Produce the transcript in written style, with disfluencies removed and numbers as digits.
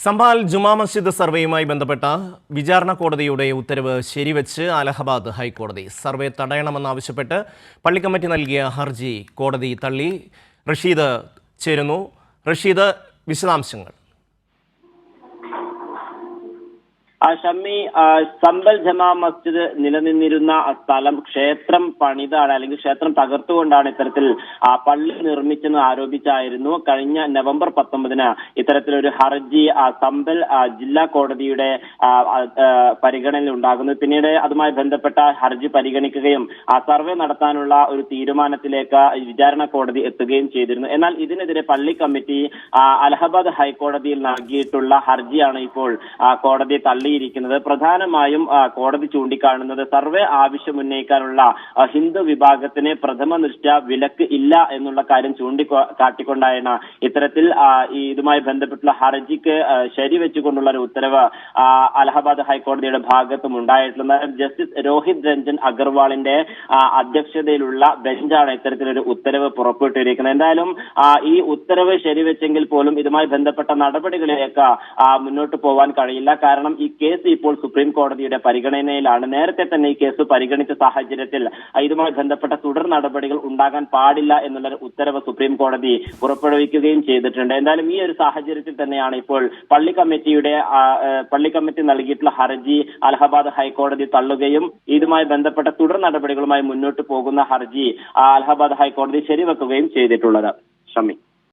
സംഭാൽ ജുമാ മസ്ജിദ് സർവേയുമായി ബന്ധപ്പെട്ട വിചാരണ കോടതിയുടെ ഉത്തരവ് ശരിവെച്ച് അലഹബാദ് ഹൈക്കോടതി. സർവേ തടയണമെന്നാവശ്യപ്പെട്ട് പള്ളി കമ്മിറ്റി നൽകിയ ഹർജി കോടതി തള്ളി. റഷീദ് ചേരുന്നു. റഷീദ്, വിശദാംശങ്ങൾ. ഷമ്മി, സംബൽ ജമാ മസ്ജിദ് നിലനിന്നിരുന്ന സ്ഥലം ക്ഷേത്രം പണിതാണ്, അല്ലെങ്കിൽ ക്ഷേത്രം തകർത്തുകൊണ്ടാണ് ഇത്തരത്തിൽ പള്ളി നിർമ്മിച്ചെന്ന് ആരോപിച്ചായിരുന്നു കഴിഞ്ഞ നവംബർ 19-ന് ഇത്തരത്തിലൊരു ഹർജി സംബൽ ജില്ലാ കോടതിയുടെ പരിഗണനയിൽ ഉണ്ടാകുന്നത്. പിന്നീട് അതുമായി ബന്ധപ്പെട്ട ഹർജി പരിഗണിക്കുകയും സർവേ നടത്താനുള്ള ഒരു തീരുമാനത്തിലേക്ക് വിചാരണ കോടതി എത്തുകയും ചെയ്തിരുന്നു. എന്നാൽ ഇതിനെതിരെ പള്ളി കമ്മിറ്റി അലഹബാദ് ഹൈക്കോടതിയിൽ നൽകിയിട്ടുള്ള ഹർജിയാണ് ഇപ്പോൾ കോടതി തള്ളിയിരിക്കുന്നത്. പ്രധാനമായും കോടതി ചൂണ്ടിക്കാണുന്നത് സർവേ ആവശ്യം ഉന്നയിക്കാനുള്ള ഹിന്ദു വിഭാഗത്തിന് പ്രഥമ ദൃഷ്ട്യാ വിലക്ക് ഇല്ല എന്നുള്ള കാര്യം ചൂണ്ടിക്കാട്ടിക്കൊണ്ടാണ് ഇത്തരത്തിൽ ഇതുമായി ബന്ധപ്പെട്ടുള്ള ഹർജിക്ക് ശരിവെച്ചുകൊണ്ടുള്ള ഒരു ഉത്തരവ് അലഹബാദ് ഹൈക്കോടതിയുടെ ഭാഗത്തും ഉണ്ടായിട്ടുള്ളത്. ജസ്റ്റിസ് രോഹിത് രഞ്ജൻ അഗർവാളിന്റെ അധ്യക്ഷതയിലുള്ള ബെഞ്ചാണ് ഇത്തരത്തിലൊരു ഉത്തരവ് പുറപ്പെട്ടിരിക്കുന്നത്. എന്തായാലും ഈ ഉത്തരവ് ശരിവെച്ചെങ്കിൽ പോലും ഇതുമായി ബന്ധപ്പെട്ട നടപടികളിലേക്ക് മുന്നോട്ട് പോകാൻ കഴിയില്ല. കാരണം ഈ കേസ് ഇപ്പോൾ സുപ്രീം കോടതിയുടെ പരിഗണനയിലാണ്. നേരത്തെ തന്നെ ഈ കേസ് പരിഗണിച്ച സാഹചര്യത്തിൽ ഇതുമായി ബന്ധപ്പെട്ട തുടർ നടപടികൾ ഉണ്ടാകാൻ പാടില്ല എന്നുള്ള ഉത്തരവ് സുപ്രീം കോടതി പുറപ്പെടുവിക്കുകയും ചെയ്തിട്ടുണ്ട്. എന്തായാലും ഈ ഒരു സാഹചര്യത്തിൽ തന്നെയാണ് ഇപ്പോൾ പള്ളി കമ്മിറ്റി നൽകിയിട്ടുള്ള ഹർജി അലഹബാദ് ഹൈക്കോടതി തള്ളുകയും ഇതുമായി ബന്ധപ്പെട്ട തുടർ നടപടികളുമായി മുന്നോട്ട് പോകുന്ന ഹർജി അലഹബാദ് ഹൈക്കോടതി ശരിവെക്കുകയും ചെയ്തിട്ടുള്ളത്. ഷമി.